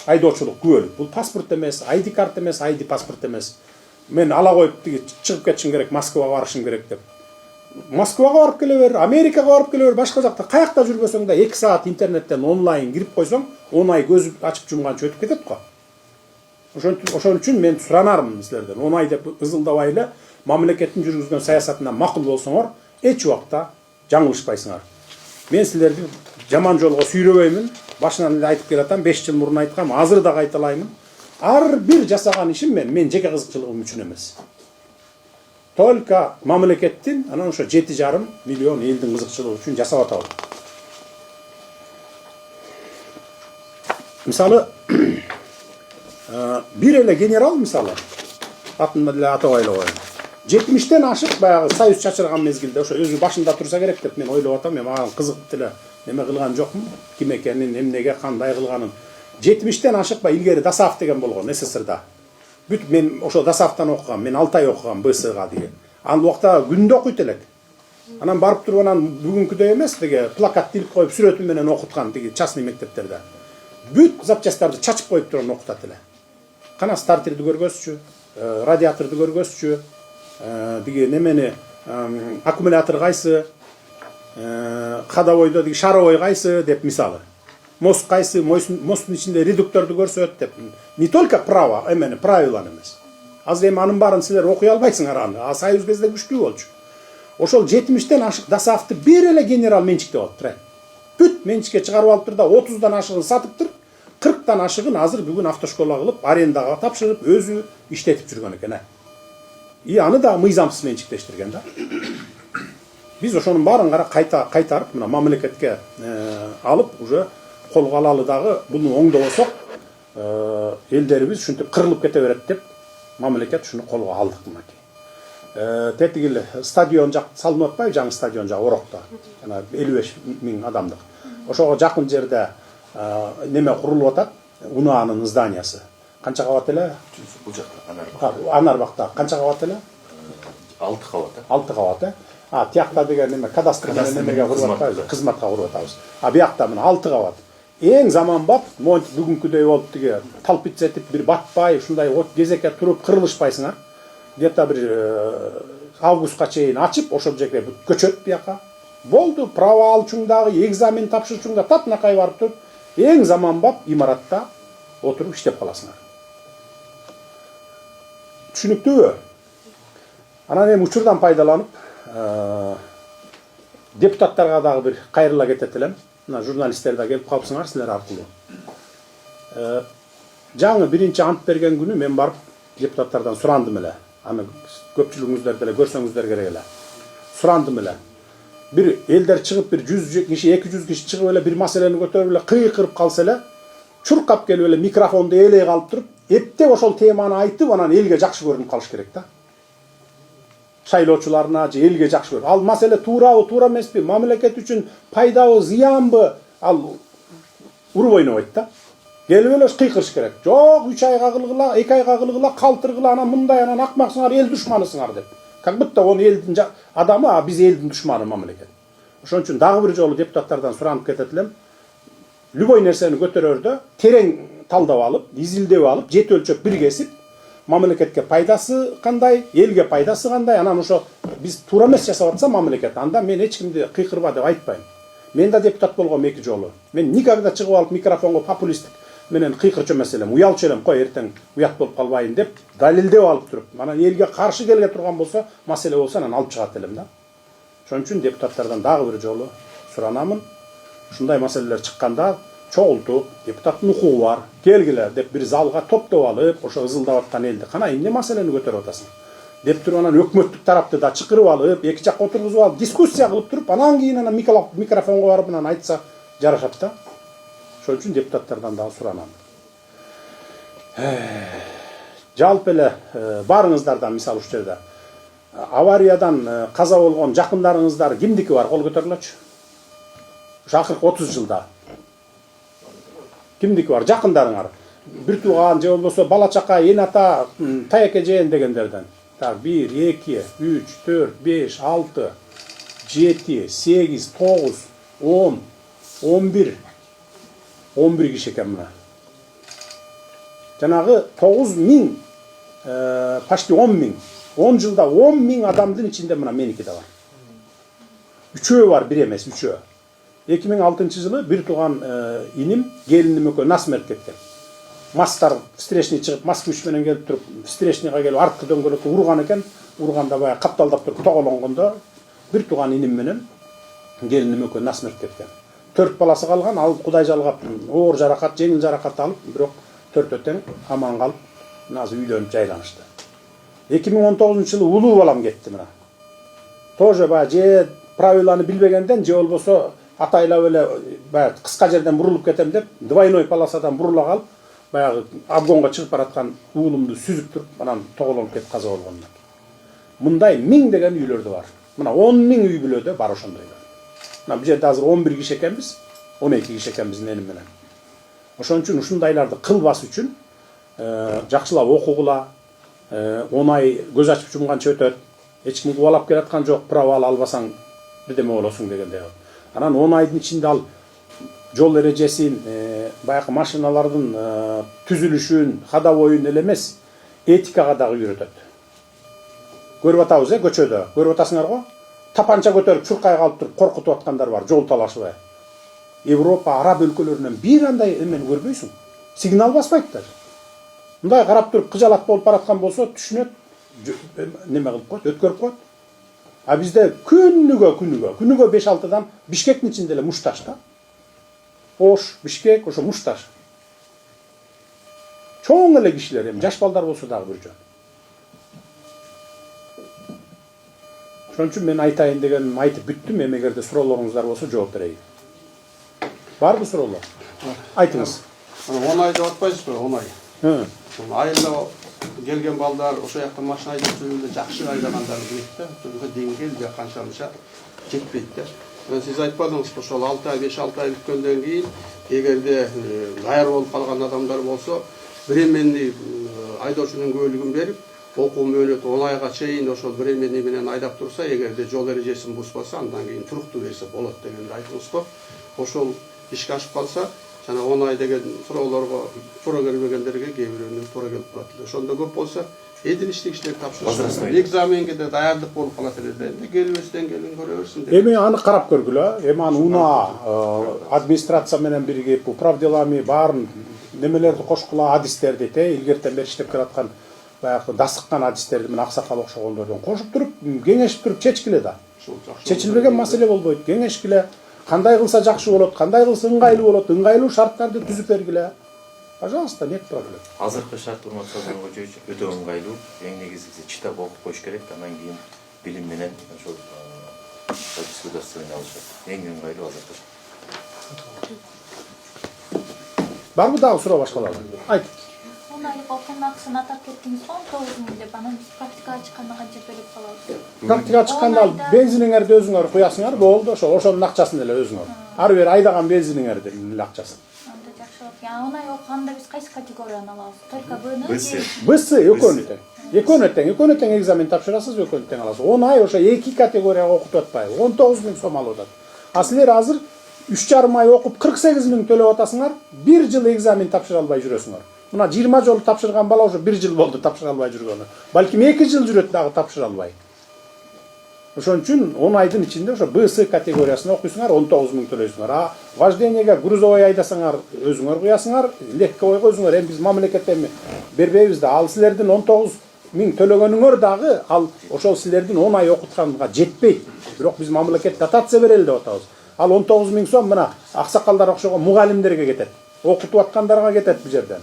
Айдоочулук күбөлүк. Бул паспорт эмес, ID карт эмес, ID паспорт эмес. Мен ала коюп чыгып кетишим керек, Москвага барышым керек деп. Москвага барып келе бер, Америкага барып келе бер, башка жакта каякта жүрбөсөң да 2 саат интернеттен онлайн кирип койсоң, 10 ай көз ачып жумганча өтүп кетет го. Ошон үчүн мен суранармын силерден. 10 ай деп ызылдабай эле мамлекеттин жүргүзгөн саясатына макул болсоңор, эч убакта жаңылышпайсыңар. Мен силерди жаман жолго сүйрөбөймүн. Башынан эле айтып келатам, 5 жыл мурун айткам, азыр да кайталаймын. Ар бир жасаган ишим мен жеке кызыкчылыгым үчүн эмес. Только мамлекеттин анан ошо 7,5 миллион элдин кызыкчылыгы үчүн жасап атабыз. Мисалы, бир эле генерал мисалы, атын эле атабай эле коеюн. 70-тен ашык баягы союз чачырган мезгилде ошо өзү башында турса керек деп мен ойлоп атам. Мен мага кызык эле неме кылган жокмун, ким экенин, эмнеге, кандай кылганын. 70-тен ашык ба илгери Дасаев деген болгон СССРда. Бүт мен ошо Дасаевтан окугам, мен 6 ай окугам БСга деген. Ал убакта күндө окуйт элек. Анан барып туруп анан бүгүнкүдөй эмес деге плакат тилип коюп сүрөтү менен окуткан деги частный мектептерде. Бүт запчасттарды чачып коюп туруп окутат эле. Кана стартерди көргөзчү, радиаторду көргөзчү, деги немени аккумулятор кайсы, ходовойдо деги шаровой кайсы деп мисалы. Мост кайсы, мосттун ичинде редукторду көрсөт деп. Не только право, эмени правиланы эмес. Азыр эми анын баарын силер окуй албайсыңар аны. А союз кезде күчтүү болчу. Ошол 70-тен ашык Дасаевти бир эле генерал менчиктеп алыптыр. Бүт менчикке чыгарып алыптыр да 30дан ашыгын сатыптыр. 40тан ашыгын азыр бүгүн автошкола кылып, арендага тапшырып, өзү иштетип жүргөн экен. И аны да мыйзамсыз менчиктештирген да. Биз ошонун баарын кайтарып, мына мамлекетке алып, уже колго алалы дагы буну оңдобосок, элдерибиз ушинтип кырылып кете берет деп мамлекет ушуну колго алдык мынакей. Тетигил стадион жак салынып атпайбы, жаңы стадион жак Орокто. Жана 55 000 адамдык. Ошого жакын жерде неме курулуп атат, УНАнын зданиясы. Канча кабат эле? Бул жакта Анарбакта канча кабат эле? 6 кабат. 6 кабат. Тиякта деген неме кадастр немеге куруп атабыз, кызматка куруп атабыз. Биякта мына 6 кабат. Эң заманбап, монтип бүгүнкүдөй болуп тиги талпиц этип бир батпай, ушундай кезекке туруп кырылышпайсыңар. Где-то бир августка чейин ачып, ошол жерге көчөт бияка. Болду, право алчуң дагы, экзамен тапшырчуң да татнакай барып туруп, эң заманбап имаратта отуруп иштеп каласыңар. Түшүнүктүүбү? Анан эми учурдан пайдаланып, депутаттарга дагы бир кайрыла кетет элем. Мына журналисттер да келип калыпсыңар силер аркылуу. Жаңы биринчи ант берген күнү мен барып депутаттардан сурандым эле. Аны көпчүлүгүңүздөр деле көрсөңүздөр керек эле. Сурандым эле. Бир элдер чыгып бир 100 киши, 200 киши чыгып эле бир маселени көтөрүп эле кыйкырып калса эле, чуркап келип эле микрофонду ээлей калып туруп, эптеп ошол теманы айтып, анан элге жакшы көрүнүп калыш керек да. Шайлоочуларына же элге жакшы көрүп. Ал маселе туурабы, туура эмеспи, мамлекет үчүн пайдабы, зыянбы, ал уруп ойнобойт да. Келип эле кыйкырыш керек. Жок, 3 айга кылгыла, 2 айга кылгыла, калтыргыла, анан мындай, анан акмаксыңар, эл душманысыңар деп. Как будто он элдин адамы, а биз элдин душманы мамлекет. Ошон үчүн дагы бир жолу депутаттардан суранып кетет элем. Любой нерсени көтөрөрдө терең талдап алып, изилдеп алып, жет өлчөп бир кесип, мамлекетке пайдасы кандай, элге пайдасы кандай, анан ошо биз туура эмес жасап атса мамлекет, анда мен эч кимди кыйкырба деп айтпайм. Мен да депутат болгом 2 жолу. Мен никогда чыгып алып микрофонго популисттик менен кыйкырчу эмес элем, уялчу элем, кой эртең уят болуп калбайын деп далилдеп алып туруп, анан элге каршы келге турган болсо, маселе болсо анан алып чыгат элем да. Ошон үчүн депутаттардан дагы бир жолу суранамын. Ушундай маселелер чыкканда чогултуп, депутаттын укугу бар, келгиле деп бир залга топтоп алып, ошо ызылдап аткан элди кана эмне маселени көтөрүп атасың деп туруп анан өкмөттүк тарапты да чакырып алып, эки жакка отургузуп алып, дискуссия кылып туруп, анан кийин анан микрофонго барып анан айтса жарашат да. Ошон үчүн депутаттардан дагы суранам. Жалпы эле барыңыздардан мисалы ушул жерде авариядан каза болгон жакындарыңыздар кимдики бар, кол көтөрүлөчү. Ушу акыркы 30 жылда кимдики бар, жакындарыңар? Бир тууган же болбосо бала чака, эн ата, таяк эжен дегендерден. Так, 1, 2, 3, 4, 5, 6, 7, 8, 9, 10, 11. 11 киши экен мына. Жанагы 9000, почти 10.000. 10 жылда 10.000 адамдын ичинде мына меники да бар. Үчөө бар, бир эмес, үчөө. 2006 жылы бир тууган иним, келиним экөө насмерт кеткен. Мастар встречный чыгып, мас күч менен келип туруп, встречныйга келип арткы дөңгөлөккө урган экен. Урганда баягы капталдап туруп тоголонгондо бир тууган иним менен келиним экөө насмерт кеткен. 4 баласы калган, ал Кудай жалгап, оор жаракат, жеңил жаракат алып, бирок төртөө тең аман калып, азыр үйлөнүп жайланышты. 2019 жылы улуу балам кетти мына. Тоже баягы же правиланы билбегенден, же болбосо атайлап эле баягы кыска жерден бурулуп кетем деп, двойной полосадан бурула калып, баягы обгонго чыгып бараткан уулумду сүзүп туруп, анан тоголонуп кетип каза болгон. Мындай 1000 деген үйлөрдө бар. Мына 10.000 үй бүлөдө бар ошондойлор. Мына бул жерде азыр 11 киши экенбиз, 12 киши экенбиз менин менен. Ошон үчүн ушундайларды кылбас үчүн жакшылап окугула, 10 ай көз ачып жумганча өтөт. Эч ким кубалап келаткан жок, право албасаң бирдеме болосуң дегендей. Анан 10 айдын ичинде ал жол эрежесин, баягы машиналардын түзүлүшүн, ходовойун эле эмес, этикага дагы үйрөтөт. Көрүп атабыз, көчөдө. Көрүп атасыңар го? Тапанча көтөрүп чуркай калып туруп коркутуп аткандар бар, жол талашыбай. Европа, араб өлкөлөрүнөн бир андай эмени көрбөйсүң. Сигнал баспайт даже. Мындай карап туруп кыжалат болуп бараткан болсо түшүнөт, неме кылып коет, өткөрүп коет. А бизде күнүгө 5-6дан Бишкектин ичинде эле мушташ да. Ош, Бишкек, ошо мушташ. Чоң эле кишилер, эми жаш балдар болсо дагы бир жөн. Ошон үчүн мен айтайын дегеним айтып бүттүм, эмегерде суроолоруңуздар болсо жооп берейин. Барбы суроолор? Айтыңыз. 10 ай деп атпайсызбы, 10 ай. Айылда келген балдар, ошо жакта машина айдап жүргөндө жакшы айдагандар билет да. Ошого деңгел де канчалыша жетпейт да. Сиз айтпадыңызбы, ошол 6 ай, 5-6 ай өткөндөн кийин эгерде даяр болуп калган адамдар болсо, временный айдоочунун куәлигин берип, окуу мөөнөт 10 айга чейин ошол временный менен айдап турса, эгерде жол эрежесин бузбаса, андан кийин туруктуу берсе болот дегенди айтыңыз го. Ошол ишке ашып калса, жана 10 ай деген суроолорго туура келбегендерге кээ бирөөнү туура келип калат эле. Ошондо көп болсо, эдилиштик иштер тапшырышат. Экзаменге да даярдык болуп калат эле. Энди келбестен келин көрө берсин деп. Эми аны карап көргүлө. Эми аны УНА администрация менен биригип, управделами баарын немелерди кошкула, адистерди илгертен бери иштеп келаткан баягы дасыккан адистерди менен аксакал окшогондордон кошуп туруп, кеңешип туруп чечкиле да. Чечилбеген маселе болбойт. Кеңешкиле. Кандай кылса жакшы болот, кандай кылса ыңгайлуу болот, ыңгайлуу шарттарды түзүп бергиле. Пожалуйста, нет проблем. Азыркы шарт урматтууларга өтө ыңгайлуу. Эң негизгиси читап окуп коюш керек, андан кийин билим менен ошол государственный алышат. Эң ыңгайлуу азыркы шарт. Барбы дагы суроо башкалардан? Айт. Айлык окуунун акысын атап кеттиңиз го, 9.000 деп, анан биз практикага чыкканда канча төлөп калабыз? Практикага чыкканда бензиниңерди өзүңөр куясыңар, болду, ошонун акчасын эле өзүңөр. Ары бери айдаган бензиниңердин эле акчасын. Анда жакшы болот. 10 ай окуганда биз кайсы категорияны алабыз? Только Б-ны? Б-сы экөөнү тең экзамен тапшырасыз, экөөнү тең аласыз. 10 ай ошо 2 категорияга окутуп атпайбы? 19.000 сом алып атат. А силер азыр 3,5 ай окуп 48.000 төлөп атасыңар, 1 жыл экзамен тапшыра албай жүрөсүңөр. Мына 20 жолу тапшырган бала уже 1 жыл болду тапшыра албай жүргөнү. Балким 2 жыл жүрөт дагы тапшыра албай. Ошон үчүн 10 айдын ичинде ошо Б-сы категориясына окуйсуңар, 19.000 төлөйсүңөр. А вождениеге грузовой айдасаңар, өзүңөр куясыңар, легковойго өзүңөр. Эми биз мамлекеттен бербейбиз да. Ал силердин 19 миң төлөгөнүңөр дагы ал ошол силердин 10 ай окутканга жетпейт. Бирок биз мамлекет дотация берели деп атабыз. Ал 19 миң сом мына аксакалдар окшогон мугалимдерге кетет. Окутуп аткандарга кетет бул жерден.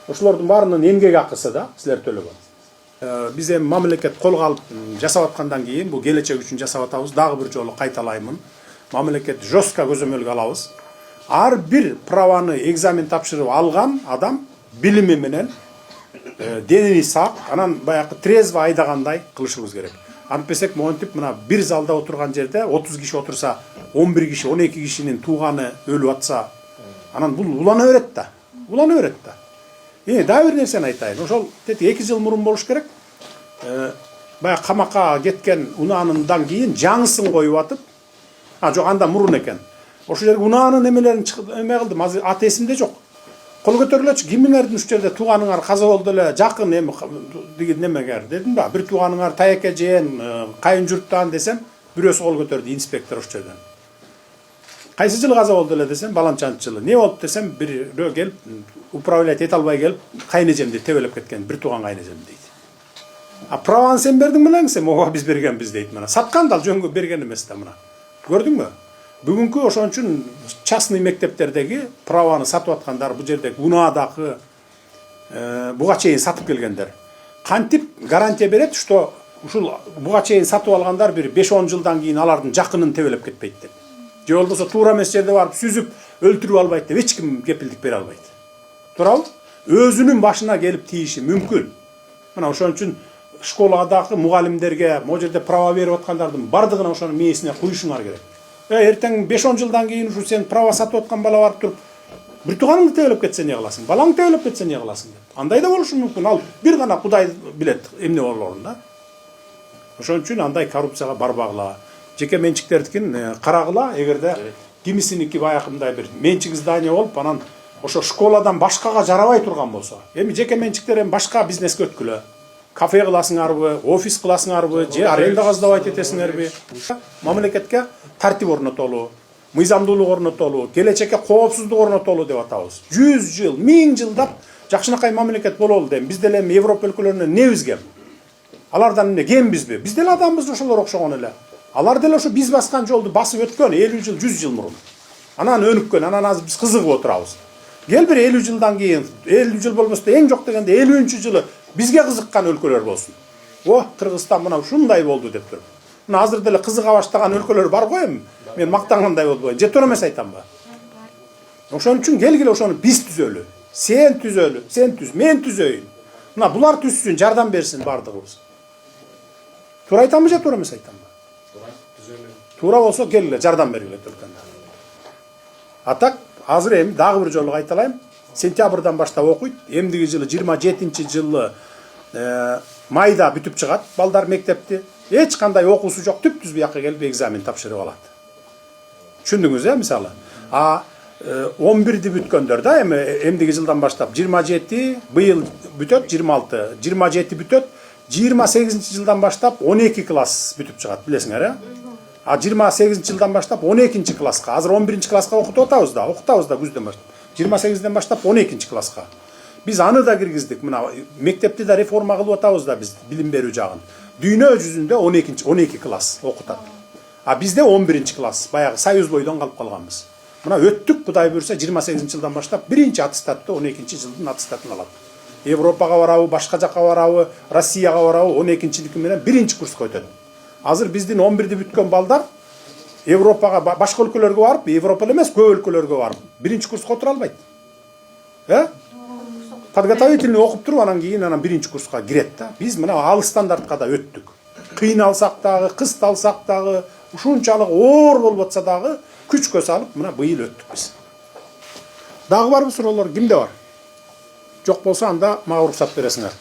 Ошолордун баарынын эмгек акысы да силер төлөгөн. Биз эми мамлекет колго алып жасап аткандан кийин бул келечек үчүн жасап атабыз. Дагы бир жолу кайталаймын. Мамлекет жестко көзөмөлгө алабыз. Ар бир праваны экзамен тапшырып алган адам билими менен дени сак, анан баягы трезво айдагандай кылышыбыз керек. Антпесек монтип мына бир залда отурган жерде 30 киши отурса, 11 киши, 12 кишинин тууганы өлүп атса, анан бул улана берет да. Улана берет да. Дагы бир нерсени айтайын. Ошол 2 жыл мурун болуш керек. Баягы камакка кеткен унаанындан кийин жаңысын коюп атып, жок анда мурун экен. Ошол жерге унаанын эмелерин эме кылдым, азыр ат эсимде жок. Кол көтөрүлөчү, кимиңердин уш жерде тууганыңар каза болду эле, жакын эми деген немегер дедим да. Бир тууганыңар таяке жээн, кайын журттан десем, бирөөсү кол көтөрдү, инспектор уш жерден. Кайсы жылы каза болду эле десем, баланчанчы жылы. Не болду десем, бирөө келип, управлять эте албай келип, кайын эжемди тебелеп кеткен, бир тууган кайын эжем дейт. Праваны сен бердиң белең, сен ооба биз бергенбиз дейт мына. Саткан да жөнгө берген эмес да мына. Көрдүңбү? Бүгүнкү ошон үчүн частный мектептердеги праваны сатып аткандар, бул жерде унаадагы буга чейин сатып келгендер. Кантип гарантия берет, что ушул буга чейин сатып алгандар бир 5-10 жылдан кийин алардын жакынын тебелеп кетпейт деп. Же болбосо туура эмес жерде барып сүзүп өлтүрүп албайт деп эч ким кепилдик бере албайт. Туурабы? Өзүнүн башына келип тийиши мүмкүн. Мына ошон үчүн школадагы мугалимдерге, могу жерде права берип аткандардын бардыгына ошонун мээсине куюшуңар керек. Эртең 5-10 жылдан кийин ушу сен права сатып аткан бала барып туруп, бир тууганыңды тебелеп кетсе не кыласың? Балаң тебелеп кетсе не кыласың деп. Андай да болушу мүмкүн. Ал бир гана Кудай билет эмне болоорун да. Ошон үчүн андай коррупцияга барбагыла. Жеке менчиктердикин карагыла, эгерде кимисиники баягындай бир менчик здание болуп, анан ошо школадан башкага жарабай турган болсо, эми жеке менчиктер эми башка бизнеске өткүлө. Кафе кыласыңарбы, офис кыласыңарбы, же аренда каздабайт этесиңерби? Мамлекетке тартип орнотолу, мыйзамдуулук орнотолу, келечекке коопсуздук орнотолу деп атабыз. 100 жыл, 1000 жылдап жакшынакай мамлекет бололу дейм. Биз деле Европа өлкөлөрүнөн небиз кем? Алардан эмне кембизби? Биз деле адамбыз ошолор окшогон эле. Алар деле ошо биз баскан жолду басып өткөн 50 жыл, 100 жыл мурун. Анан өнүккөн, анан азыр биз кызыгып отурабыз. Кел бир 50 жылдан кийин, 50 жыл болбосо эң жок дегенде 50-жылы бизге кызыккан өлкөлөр болсун. Кыргызстан мына ушундай болду деп туруп. Мына азыр деле кызыга баштаган өлкөлөр бар го эми. Мен мактангандай болбойн. Же туура эмес айтамбы? Ошон үчүн келгиле ошону биз түзөлү. Сен түзөлү, сен түз, мен түзөйүн. Мына булар түзсүн, жардам берсин бардыгыбыз. Туура айтамбы же туура эмес айтамбы? Туура, түзөлү. Туура болсо келгиле жардам бергиле өлкөндө. Атак азыр эми дагы бир жолу кайталайм. Сентябрдан баштап окуйт. Эмдиги жылы 27-жылы майда бүтүп чыгат балдар мектепти. Эч кандай окуусу жок, түп-түз буякка келип экзамен тапшырып алат. Түшүндүңүз мисалы? 11-ди бүткөндөр да эми эмдиги жылдан баштап 27 быйыл бүтөт, 26, 27 бүтөт. 28-жылдан баштап 12 класс бүтүп чыгат, билесиңер, 28-жылдан баштап 12 класска, азыр 11 класска окутуп атабыз да, күздөн баштап. 28-ден баштап 12 класска. Биз аны да киргиздик. Мына мектепти да реформа кылып атабыз да биз, билим берүү жагын. Дүйнө жүзүндө 12 класс окутат. Бизде 11 класс, баягы союз бойдон калып калганбыз. Мына өттүк, Кудай буйрса 28-жылдан баштап 1-чи аттестатты 12-жылдын аттестатын алат. Европага барабы, башка жакка барабы, Россияга барабы 12-чилики менен 1-чи курска өтөт. Азыр биздин 11-ди бүткөн балдар Европага, башка өлкөлөргө барып, Европа эмес, көп өлкөлөргө барып, 1-чи курска отура албайт. Подготовительный окуп туруп, анан кийин 1-чи курска кирет да. Биз мына алыс стандартка да өттүк. Кыйналсак дагы, кысталсак дагы, ушунчалык оор болуп атса дагы күчкө салып, мына быйыл өттүк биз. Дагы барбы суроолор, кимде бар? Жок болсо анда мага уруксат бересиңер.